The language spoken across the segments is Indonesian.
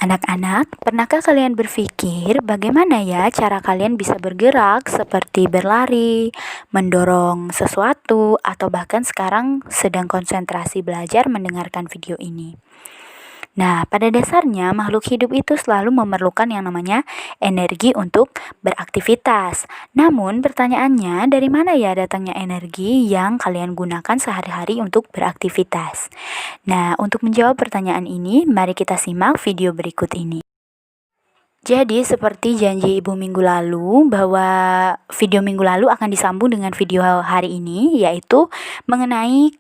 Anak-anak, pernahkah kalian berpikir bagaimana ya cara kalian bisa bergerak seperti berlari, mendorong sesuatu, atau bahkan sekarang sedang konsentrasi belajar mendengarkan video ini? Nah, pada dasarnya makhluk hidup itu selalu memerlukan yang namanya energi untuk beraktivitas. Namun, pertanyaannya, dari mana ya datangnya energi yang kalian gunakan sehari-hari untuk beraktivitas? Nah, untuk menjawab pertanyaan ini, mari kita simak video berikut ini. Jadi, seperti janji Ibu minggu lalu, bahwa video minggu lalu akan disambung dengan video hari ini, yaitu mengenai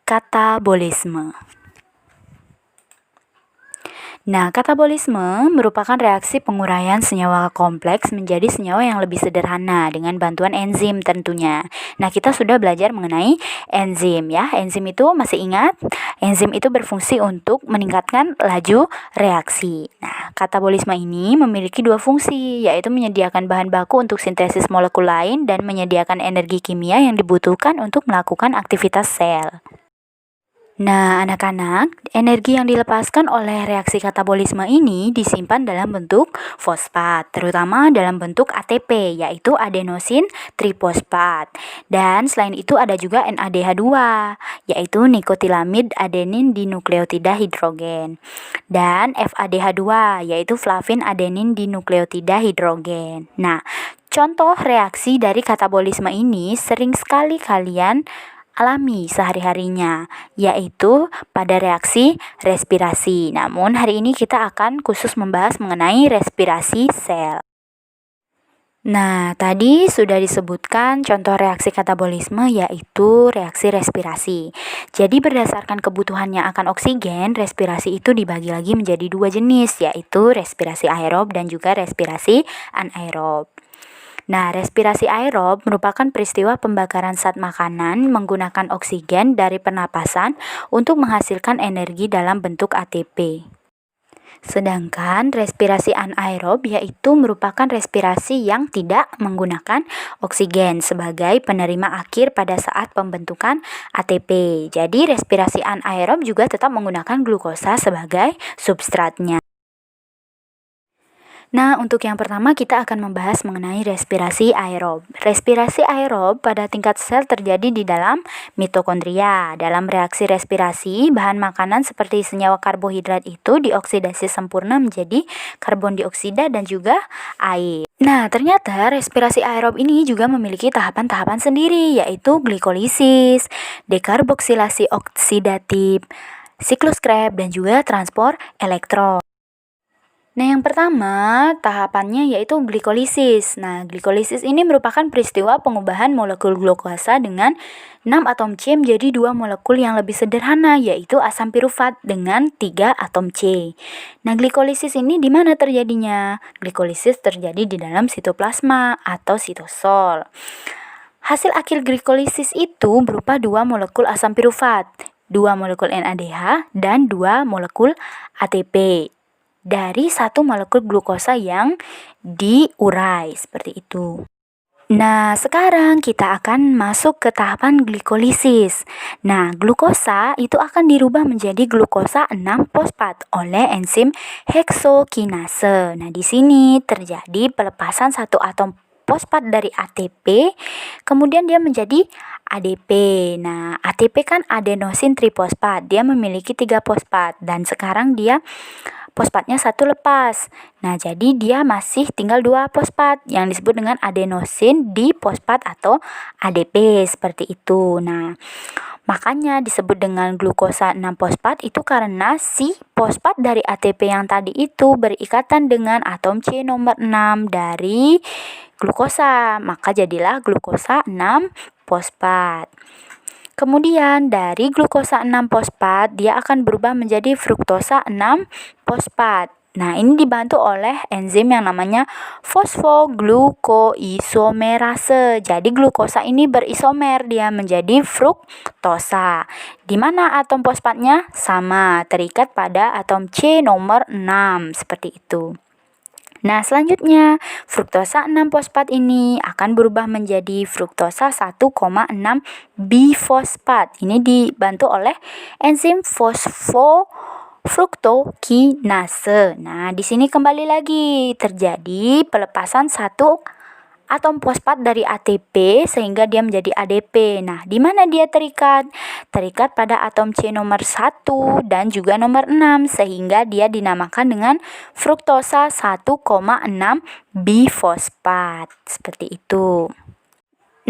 katabolisme. Nah, katabolisme merupakan reaksi penguraian senyawa kompleks menjadi senyawa yang lebih sederhana dengan bantuan enzim tentunya. Nah, kita sudah belajar mengenai enzim ya. Enzim itu masih ingat? Enzim itu berfungsi untuk meningkatkan laju reaksi. Nah, katabolisme ini memiliki dua fungsi, yaitu menyediakan bahan baku untuk sintesis molekul lain dan menyediakan energi kimia yang dibutuhkan untuk melakukan aktivitas sel. Nah, anak-anak, energi yang dilepaskan oleh reaksi katabolisme ini disimpan dalam bentuk fosfat, terutama dalam bentuk ATP, yaitu adenosin trifosfat. Dan selain itu ada juga NADH2, yaitu nikotilamid adenin dinukleotida hidrogen. Dan FADH2, yaitu flavin adenin dinukleotida hidrogen. Nah, contoh reaksi dari katabolisme ini sering sekali kalian alami sehari-harinya, yaitu pada reaksi respirasi. Namun hari ini kita akan khusus membahas mengenai respirasi sel. Nah, tadi sudah disebutkan contoh reaksi katabolisme yaitu reaksi respirasi. Jadi berdasarkan kebutuhannya akan oksigen, respirasi itu dibagi lagi menjadi dua jenis, yaitu respirasi aerob dan juga respirasi anaerob. Nah, respirasi aerob merupakan peristiwa pembakaran zat makanan menggunakan oksigen dari pernapasan untuk menghasilkan energi dalam bentuk ATP. Sedangkan respirasi anaerob yaitu merupakan respirasi yang tidak menggunakan oksigen sebagai penerima akhir pada saat pembentukan ATP. Jadi respirasi anaerob juga tetap menggunakan glukosa sebagai substratnya. Nah, untuk yang pertama kita akan membahas mengenai respirasi aerob. Respirasi aerob pada tingkat sel terjadi di dalam mitokondria. Dalam reaksi respirasi, bahan makanan seperti senyawa karbohidrat itu dioksidasi sempurna menjadi karbon dioksida dan juga air. Nah, ternyata respirasi aerob ini juga memiliki tahapan-tahapan sendiri, yaitu glikolisis, dekarboksilasi oksidatif, siklus Krebs, dan juga transport elektron. Nah, yang pertama tahapannya yaitu glikolisis. Nah, glikolisis ini merupakan peristiwa pengubahan molekul glukosa dengan 6 atom C menjadi 2 molekul yang lebih sederhana, yaitu asam pirufat dengan 3 atom C. Nah, glikolisis ini di mana terjadinya? Glikolisis terjadi di dalam sitoplasma atau sitosol. Hasil akhir glikolisis itu berupa 2 molekul asam pirufat, 2 molekul NADH, dan 2 molekul ATP. Dari satu molekul glukosa yang diurai seperti itu. Nah, sekarang kita akan masuk ke tahapan glikolisis. Nah, glukosa itu akan dirubah menjadi glukosa 6-fosfat oleh enzim heksokinase. Nah, di sini terjadi pelepasan satu atom fosfat dari ATP, kemudian dia menjadi ADP. Nah, ATP kan adenosin trifosfat, dia memiliki 3 fosfat dan sekarang dia fosfatnya satu lepas. Nah, jadi dia masih tinggal 2 fosfat yang disebut dengan adenosin difosfat atau ADP seperti itu. Nah, makanya disebut dengan glukosa 6-fosfat itu karena si fosfat dari ATP yang tadi itu berikatan dengan atom C nomor 6 dari glukosa, maka jadilah glukosa 6-fosfat. Kemudian dari glukosa 6-fosfat dia akan berubah menjadi fruktosa 6-fosfat. Nah, ini dibantu oleh enzim yang namanya fosfoglukoisomerase. Jadi glukosa ini berisomer, dia menjadi fruktosa. Di mana atom fosfatnya? Sama, terikat pada atom C nomor 6, seperti itu. Nah, selanjutnya fruktosa 6-fosfat ini akan berubah menjadi fruktosa 1,6 bifosfat. Ini dibantu oleh enzim fruktokinase. Nah, di sini kembali lagi terjadi pelepasan satu atom fosfat dari ATP sehingga dia menjadi ADP. Nah, di mana dia terikat? Terikat pada atom C nomor 1 dan juga nomor 6 sehingga dia dinamakan dengan fruktosa 1,6 bifosfat. Seperti itu.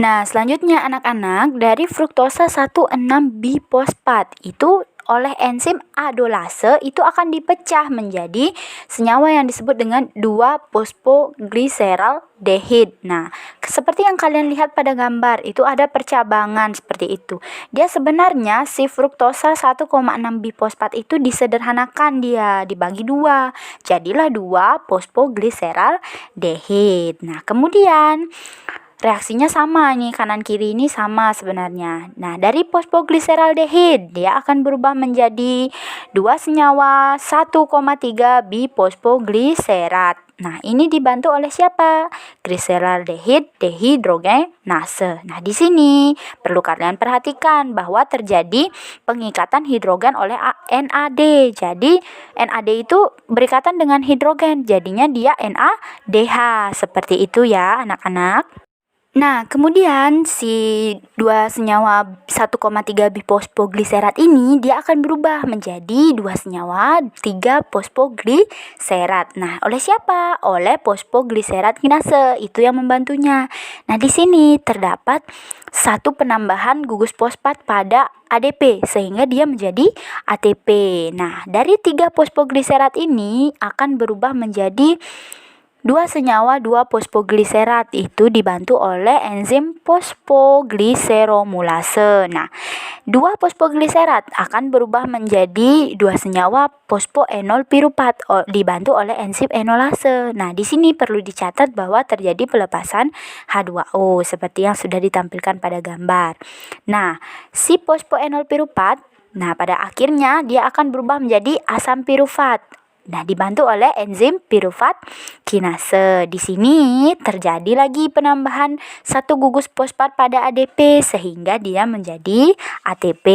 Nah, selanjutnya anak-anak, dari fruktosa 1,6 bifosfat itu oleh enzim adolase itu akan dipecah menjadi senyawa yang disebut dengan 2-fosfoglyceraldehyde. Nah, seperti yang kalian lihat pada gambar, itu ada percabangan seperti itu. Dia sebenarnya si fruktosa 1,6 bifosfat itu disederhanakan, dia dibagi dua. Jadilah 2-fosfoglyceraldehyde. Nah, kemudian reaksinya sama nih, kanan kiri ini sama sebenarnya. Nah, dari fosfoglyceraldehyde dia akan berubah menjadi dua senyawa 1,3 bifosfoglycerat. Nah, ini dibantu oleh siapa? Glyceraldehyde dehidrogenase. Nah, di sini perlu kalian perhatikan bahwa terjadi pengikatan hidrogen oleh NAD. Jadi, NAD itu berikatan dengan hidrogen, jadinya dia NADH. Seperti itu ya, anak-anak. Nah, kemudian si dua senyawa 1,3 bifosfoglycerat ini dia akan berubah menjadi dua senyawa 3 fosfoglycerat. Nah, oleh siapa? Oleh fosfoglycerat kinase, itu yang membantunya. Nah, di sini terdapat satu penambahan gugus fosfat pada ADP sehingga dia menjadi ATP. Nah, dari 3 fosfoglycerat ini akan berubah menjadi dua senyawa 2 fosfoglycerat, itu dibantu oleh enzim fosfoglyceromulase. Nah, 2 fosfoglycerat akan berubah menjadi dua senyawa fosfoenol piruvat dibantu oleh enzim enolase. Nah, di sini perlu dicatat bahwa terjadi pelepasan H2O seperti yang sudah ditampilkan pada gambar. Nah, si fosfoenol piruvat, nah pada akhirnya dia akan berubah menjadi asam piruvat. Nah, dibantu oleh enzim piruvat kinase. Di sini terjadi lagi penambahan satu gugus fosfat pada ADP sehingga dia menjadi ATP.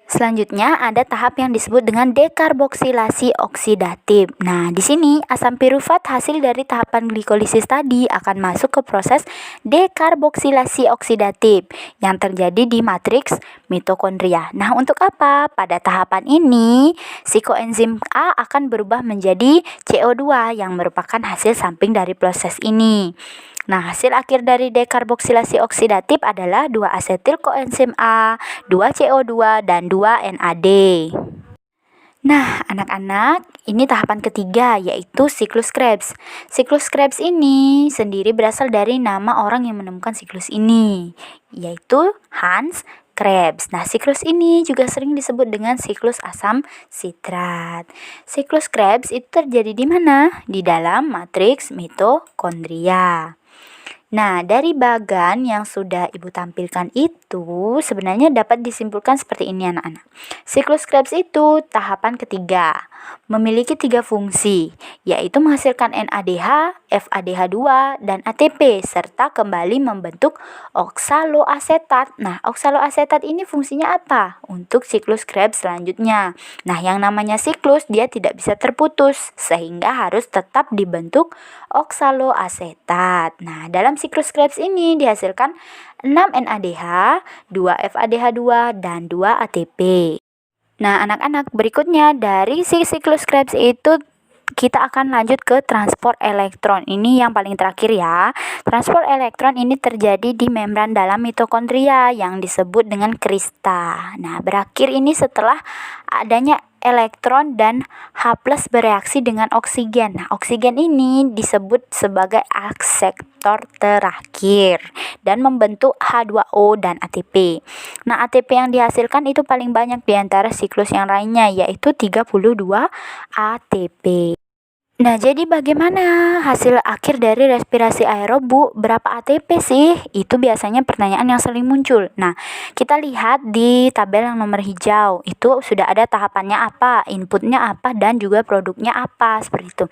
Selanjutnya ada tahap yang disebut dengan dekarboksilasi oksidatif. Nah, di sini asam piruvat hasil dari tahapan glikolisis tadi akan masuk ke proses dekarboksilasi oksidatif yang terjadi di matriks mitokondria. Nah, untuk apa? Pada tahapan ini, si koenzim A akan berubah menjadi CO2 yang merupakan hasil samping dari proses ini. Nah, hasil akhir dari dekarboksilasi oksidatif adalah 2 asetil koenzim A, 2 CO2, dan 2 NAD. Nah, anak-anak, ini tahapan ketiga yaitu siklus Krebs. Siklus Krebs ini sendiri berasal dari nama orang yang menemukan siklus ini, yaitu Hans Krebs. Nah, siklus ini juga sering disebut dengan siklus asam sitrat. Siklus Krebs itu terjadi di mana? Di dalam matriks mitokondria. Nah, dari bagan yang sudah Ibu tampilkan itu sebenarnya dapat disimpulkan seperti ini, anak-anak. Siklus Krebs itu tahapan ketiga, memiliki 3 fungsi, yaitu menghasilkan NADH, FADH2, dan ATP, serta kembali membentuk oksaloasetat. Nah, oksaloasetat ini fungsinya apa? Untuk siklus Krebs selanjutnya. Nah, yang namanya siklus dia tidak bisa terputus, sehingga harus tetap dibentuk oksaloasetat. Nah, dalam siklus Krebs ini dihasilkan 6 NADH, 2 FADH2, dan 2 ATP. Nah, anak-anak, berikutnya dari si siklus Krebs itu kita akan lanjut ke transport elektron. Ini yang paling terakhir ya. Transport elektron ini terjadi di membran dalam mitokondria yang disebut dengan krista. Nah, berakhir ini setelah adanya elektron dan H+ bereaksi dengan oksigen. Nah, oksigen ini disebut sebagai akseptor terakhir dan membentuk H2O dan ATP. Nah, ATP yang dihasilkan itu paling banyak di antara siklus yang lainnya, yaitu 32 ATP. Nah, jadi bagaimana hasil akhir dari respirasi aerob, Bu? Berapa ATP sih? Itu biasanya pertanyaan yang sering muncul. Nah, kita lihat di tabel yang nomor hijau. Itu sudah ada tahapannya apa, inputnya apa, dan juga produknya apa, seperti itu.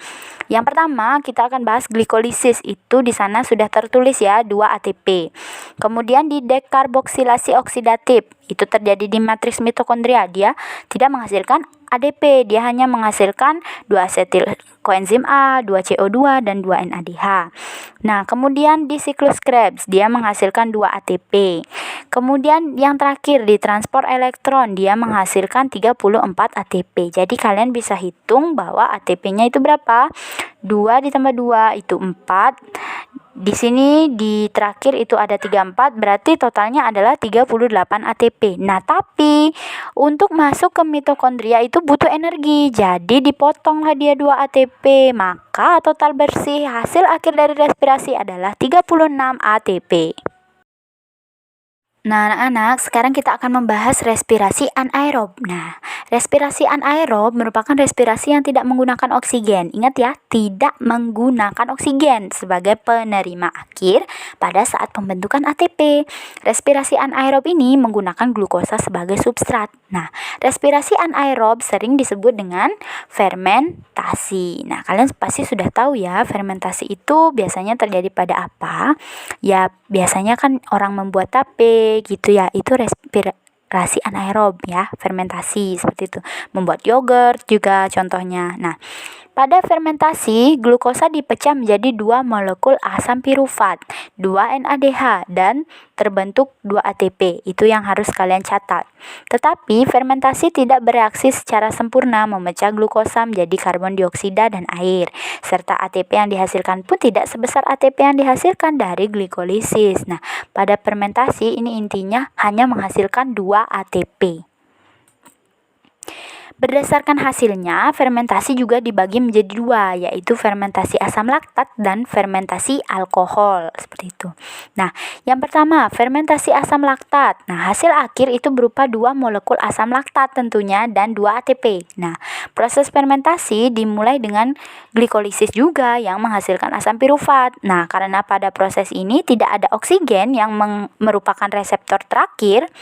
Yang pertama, kita akan bahas glikolisis. Itu di sana sudah tertulis ya, 2 ATP. Kemudian di dekarboksilasi oksidatif. Itu terjadi di matriks mitokondria. Dia tidak menghasilkan ADP, dia hanya menghasilkan 2 asetil koenzim A, 2 CO2 dan 2 NADH. Nah, kemudian di siklus Krebs dia menghasilkan 2 ATP. Kemudian yang terakhir di transport elektron dia menghasilkan 34 ATP. Jadi kalian bisa hitung bahwa ATP-nya itu berapa? 2 ditambah 2 itu 4. Di sini di terakhir itu ada 34, berarti totalnya adalah 38 ATP. Nah, tapi untuk masuk ke mitokondria itu butuh energi. Jadi dipotonglah dia 2 ATP, maka total bersih hasil akhir dari respirasi adalah 36 ATP. Nah, anak-anak, sekarang kita akan membahas respirasi anaerob. Nah, respirasi anaerob merupakan respirasi yang tidak menggunakan oksigen. Ingat ya, tidak menggunakan oksigen sebagai penerima akhir pada saat pembentukan ATP. Respirasi anaerob ini menggunakan glukosa sebagai substrat. Nah, respirasi anaerob sering disebut dengan fermentasi. Nah, kalian pasti sudah tahu ya, fermentasi itu biasanya terjadi pada apa? Ya, biasanya kan orang membuat tape gitu ya, itu respirasi anaerob ya, fermentasi seperti itu. Membuat yogurt juga contohnya. Nah, pada fermentasi, glukosa dipecah menjadi 2 molekul asam pirufat, 2 NADH, dan terbentuk 2 ATP. Itu yang harus kalian catat. Tetapi fermentasi tidak bereaksi secara sempurna memecah glukosa menjadi karbon dioksida dan air, serta ATP yang dihasilkan pun tidak sebesar ATP yang dihasilkan dari glikolisis. Nah, pada fermentasi ini intinya hanya menghasilkan 2 ATP. Berdasarkan hasilnya, fermentasi juga dibagi menjadi 2, yaitu fermentasi asam laktat dan fermentasi alkohol, seperti itu. Nah, yang pertama, fermentasi asam laktat. Nah, hasil akhir itu berupa 2 molekul asam laktat tentunya dan 2 ATP. Nah, proses fermentasi dimulai dengan glikolisis juga yang menghasilkan asam pirufat. Nah, karena pada proses ini tidak ada oksigen yang merupakan reseptor terakhir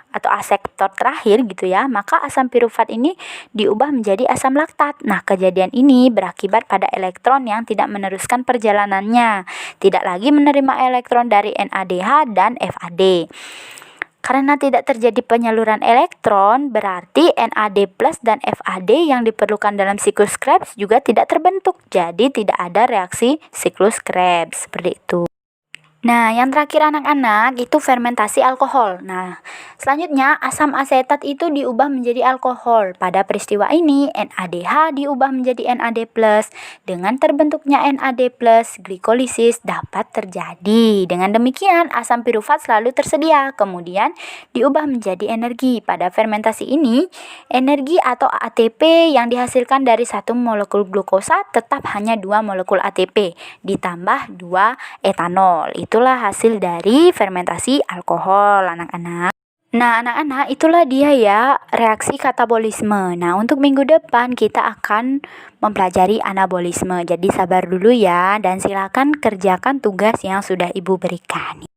atau aseptor terakhir gitu ya, maka asam pirufat ini diubah menjadi asam laktat. Nah, kejadian ini berakibat pada elektron yang tidak meneruskan perjalanannya, tidak lagi menerima elektron dari NADH dan FAD. Karena tidak terjadi penyaluran elektron, berarti NAD+ dan FAD yang diperlukan dalam siklus Krebs juga tidak terbentuk. Jadi tidak ada reaksi siklus Krebs, seperti itu. Nah, yang terakhir anak-anak itu fermentasi alkohol. Nah, selanjutnya asam asetat itu diubah menjadi alkohol. Pada peristiwa ini NADH diubah menjadi NAD+. Dengan terbentuknya NAD+, glikolisis dapat terjadi. Dengan demikian asam pirufat selalu tersedia, kemudian diubah menjadi energi. Pada fermentasi ini, energi atau ATP yang dihasilkan dari 1 molekul glukosa tetap hanya 2 molekul ATP ditambah 2 etanol. Itulah hasil dari fermentasi alkohol, anak-anak. Nah, anak-anak, itulah dia ya reaksi katabolisme. Nah, untuk minggu depan kita akan mempelajari anabolisme. Jadi sabar dulu ya, dan silakan kerjakan tugas yang sudah Ibu berikan.